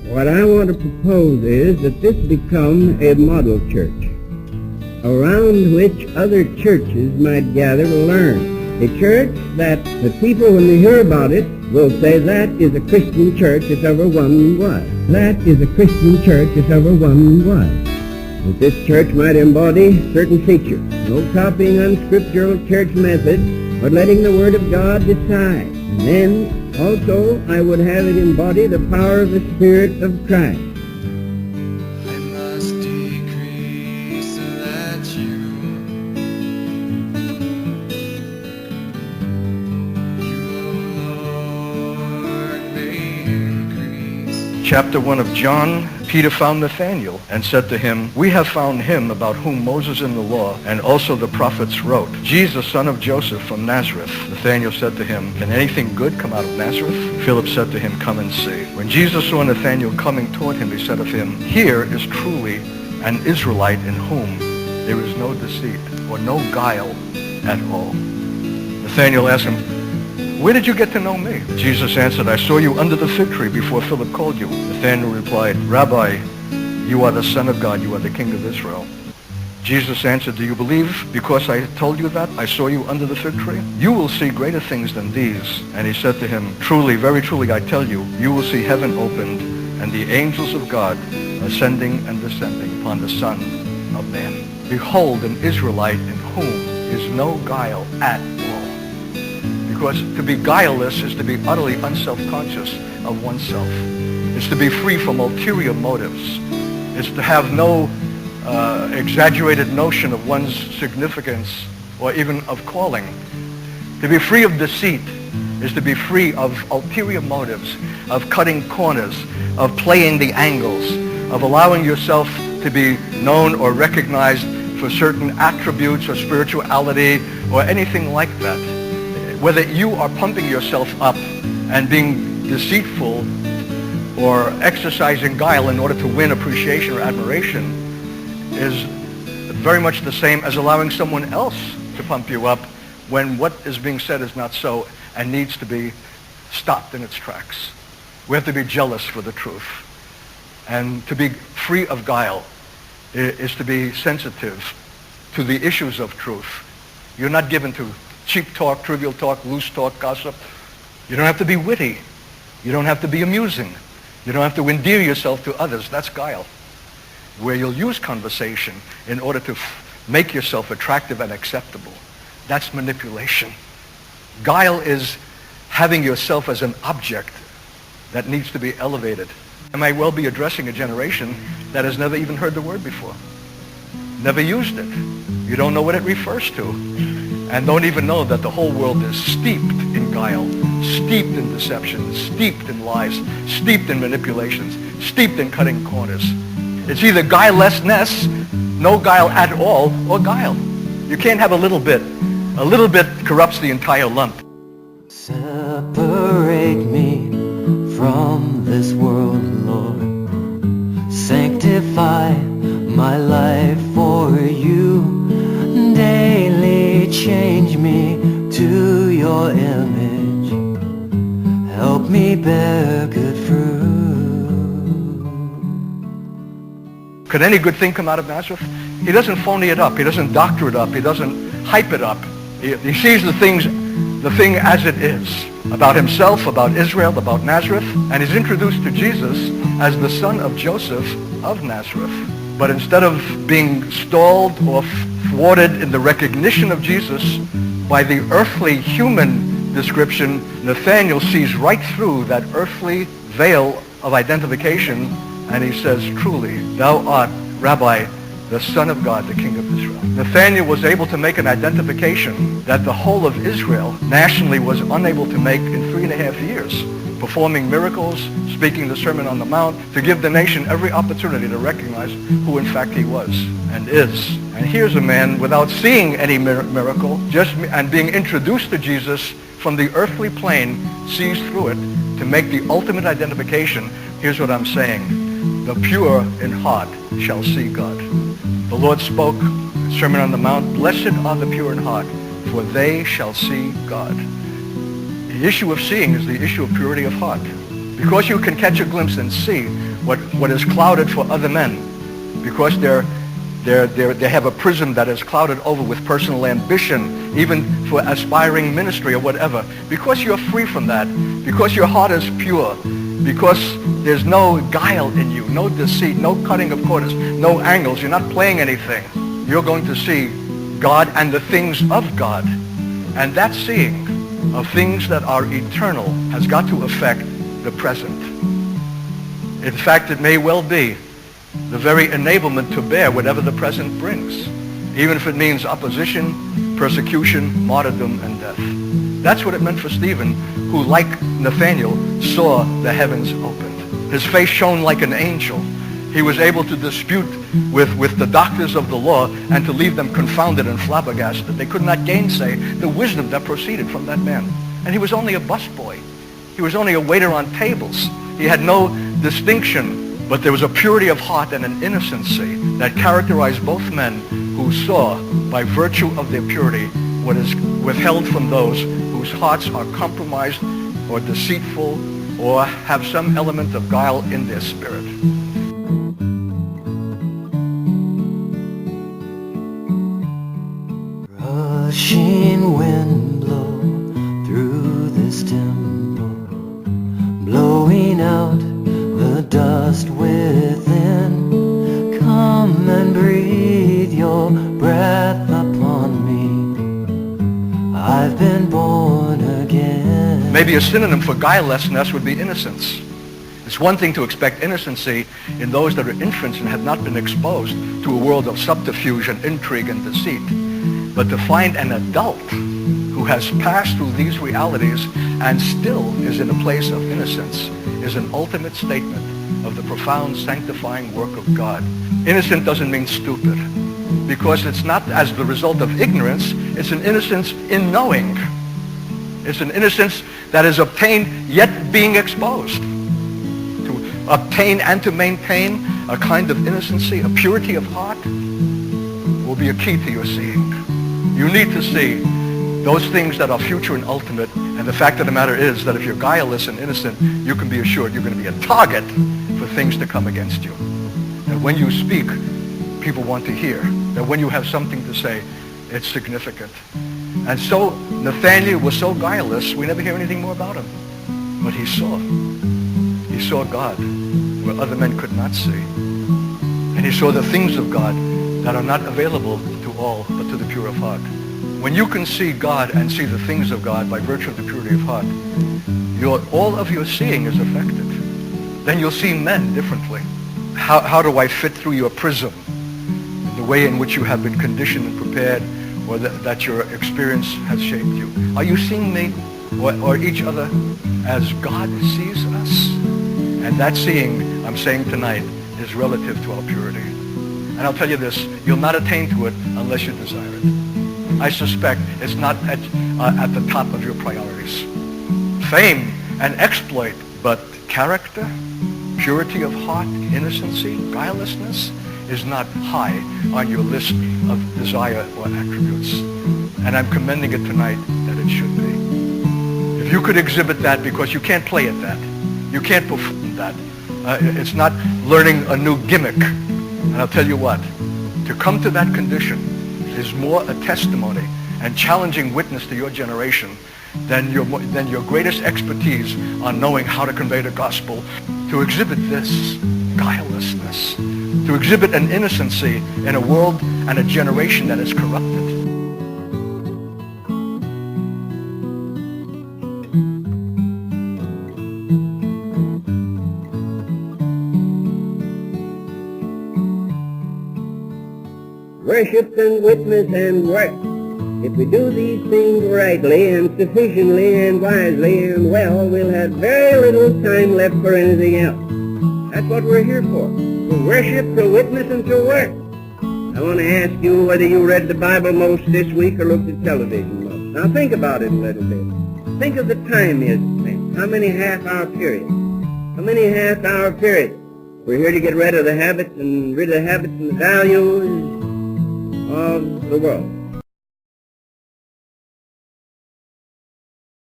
What I want to propose is that this become a model church around which other churches might gather to learn. A church that the people, when they hear about it, will say, that is a Christian church if ever one was. That is a Christian church if ever one was. That this church might embody certain features. No copying unscriptural church methods, but letting the Word of God decide. And then also I would have it embody the power of the Spirit of Christ. I must decrease that you Lord, may increase. Chapter 1 of John, Peter found Nathanael and said to him, "We have found him about whom Moses in the law and also the prophets wrote, Jesus, son of Joseph from Nazareth." Nathanael said to him, "Can anything good come out of Nazareth?" Philip said to him, "Come and see." When Jesus saw Nathanael coming toward him, he said of him, "Here is truly an Israelite in whom there is no deceit or no guile at all." Nathanael asked him, "Where did you get to know me?" Jesus answered, "I saw you under the fig tree before Philip called you." Nathanael replied, "Rabbi, you are the Son of God, you are the King of Israel." Jesus answered, "Do you believe because I told you that I saw you under the fig tree? You will see greater things than these." And he said to him, "Truly, very truly, I tell you, you will see heaven opened and the angels of God ascending and descending upon the Son of Man. Behold, an Israelite in whom is no guile at all." Because to be guileless is to be utterly unself-conscious of oneself. It's to be free from ulterior motives. It's to have no exaggerated notion of one's significance or even of calling. To be free of deceit is to be free of ulterior motives, of cutting corners, of playing the angles, of allowing yourself to be known or recognized for certain attributes or spirituality or anything like that. Whether you are pumping yourself up and being deceitful or exercising guile in order to win appreciation or admiration is very much the same as allowing someone else to pump you up when what is being said is not so and needs to be stopped in its tracks. We have to be jealous for the truth. And to be free of guile is to be sensitive to the issues of truth. You're not given to cheap talk, trivial talk, loose talk, gossip. You don't have to be witty. You don't have to be amusing. You don't have to endear yourself to others. That's guile. Where you'll use conversation in order to make yourself attractive and acceptable. That's manipulation. Guile is having yourself as an object that needs to be elevated. I might well be addressing a generation that has never even heard the word before. Never used it. You don't know what it refers to. And don't even know that the whole world is steeped in guile, steeped in deception, steeped in lies, steeped in manipulations, steeped in cutting corners. It's either guilelessness, no guile at all, or guile. You can't have a little bit. A little bit corrupts the entire lump. Separate me from this world, Lord. Sanctify my life for you. Daily change me to your image. Help me bear good fruit. Could any good thing come out of Nazareth? He doesn't phony it up. He doesn't doctor it up. He doesn't hype it up. He sees the thing as it is, about himself, about Israel, about Nazareth, and he's introduced to Jesus as the son of Joseph of Nazareth. But instead of being stalled or thwarted in the recognition of Jesus by the earthly human description, Nathanael sees right through that earthly veil of identification, and he says, "Truly, thou art, Rabbi, the Son of God, the King of Israel." Nathanael was able to make an identification that the whole of Israel nationally was unable to make in 3.5 years, performing miracles, speaking the Sermon on the Mount, to give the nation every opportunity to recognize who in fact he was and is. And here's a man without seeing any miracle, and being introduced to Jesus from the earthly plane, sees through it to make the ultimate identification. Here's what I'm saying. The pure in heart shall see God. The Lord spoke, Sermon on the Mount, "Blessed are the pure in heart, for they shall see God." The issue of seeing is the issue of purity of heart. Because you can catch a glimpse and see what is clouded for other men, because they have a prism that is clouded over with personal ambition, even for aspiring ministry or whatever. Because you're free from that, because your heart is pure, because there's no guile in you, no deceit, no cutting of corners, no angles, you're not playing anything, you're going to see God and the things of God. And that seeing of things that are eternal has got to affect the present. In fact, it may well be the very enablement to bear whatever the present brings, even if it means opposition, persecution, martyrdom, and death. That's what it meant for Stephen, who, like Nathaniel, saw the heavens opened. His face shone like an angel. He was able to dispute with the doctors of the law and to leave them confounded and flabbergasted. They could not gainsay the wisdom that proceeded from that man. And he was only a busboy. He was only a waiter on tables. He had no distinction, but there was a purity of heart and an innocency that characterized both men who saw, by virtue of their purity, what is withheld from those whose hearts are compromised or deceitful or have some element of guile in their spirit. Rushing wind blow through this temple, blowing out the dust within. Come and breathe your breath upon me. I've been born again. Maybe a synonym for guilelessness would be innocence. It's one thing to expect innocency in those that are infants and have not been exposed to a world of subterfuge and intrigue and deceit. But to find an adult who has passed through these realities and still is in a place of innocence is an ultimate statement of the profound sanctifying work of God. Innocent doesn't mean stupid, because it's not as the result of ignorance. It's an innocence in knowing. It's an innocence that is obtained yet being exposed. To obtain and to maintain a kind of innocency, a purity of heart, will be a key to your seeing. You need to see those things that are future and ultimate, and the fact of the matter is that if you're guileless and innocent, you can be assured you're going to be a target for things to come against you. And when you speak, people want to hear. That when you have something to say, it's significant. And so Nathaniel was so guileless, we never hear anything more about him. But he saw God where other men could not see. And he saw the things of God that are not available to all, but to the pure of heart. When you can see God and see the things of God by virtue of the purity of heart, all of your seeing is affected. Then you'll see men differently. How do I fit through your prism? The way in which you have been conditioned and prepared, or that your experience has shaped you. Are you seeing me or each other as God sees us? And that seeing, I'm saying tonight, is relative to our purity. And I'll tell you this, you'll not attain to it unless you desire it. I suspect it's not at the top of your priorities. Fame and exploit, but character, purity of heart, innocency, guilelessness is not high on your list of desire or attributes. And I'm commending it tonight that it should be. If you could exhibit that, because you can't play at that. You can't perform that. It's not learning a new gimmick. And I'll tell you what, to come to that condition is more a testimony and challenging witness to your generation than your greatest expertise on knowing how to convey the gospel. To exhibit this guilelessness, to exhibit an innocency in a world and a generation that is corrupted. Worship and witness and work. If we do these things rightly and sufficiently and wisely and well, we'll have very little time left for anything else. That's what we're here for. To worship, to witness, and to work. I want to ask you whether you read the Bible most this week or looked at television most. Now think about it a little bit. Think of the time you spent. How many half-hour periods? How many half-hour periods? We're here to get rid of the habits and the values of the world.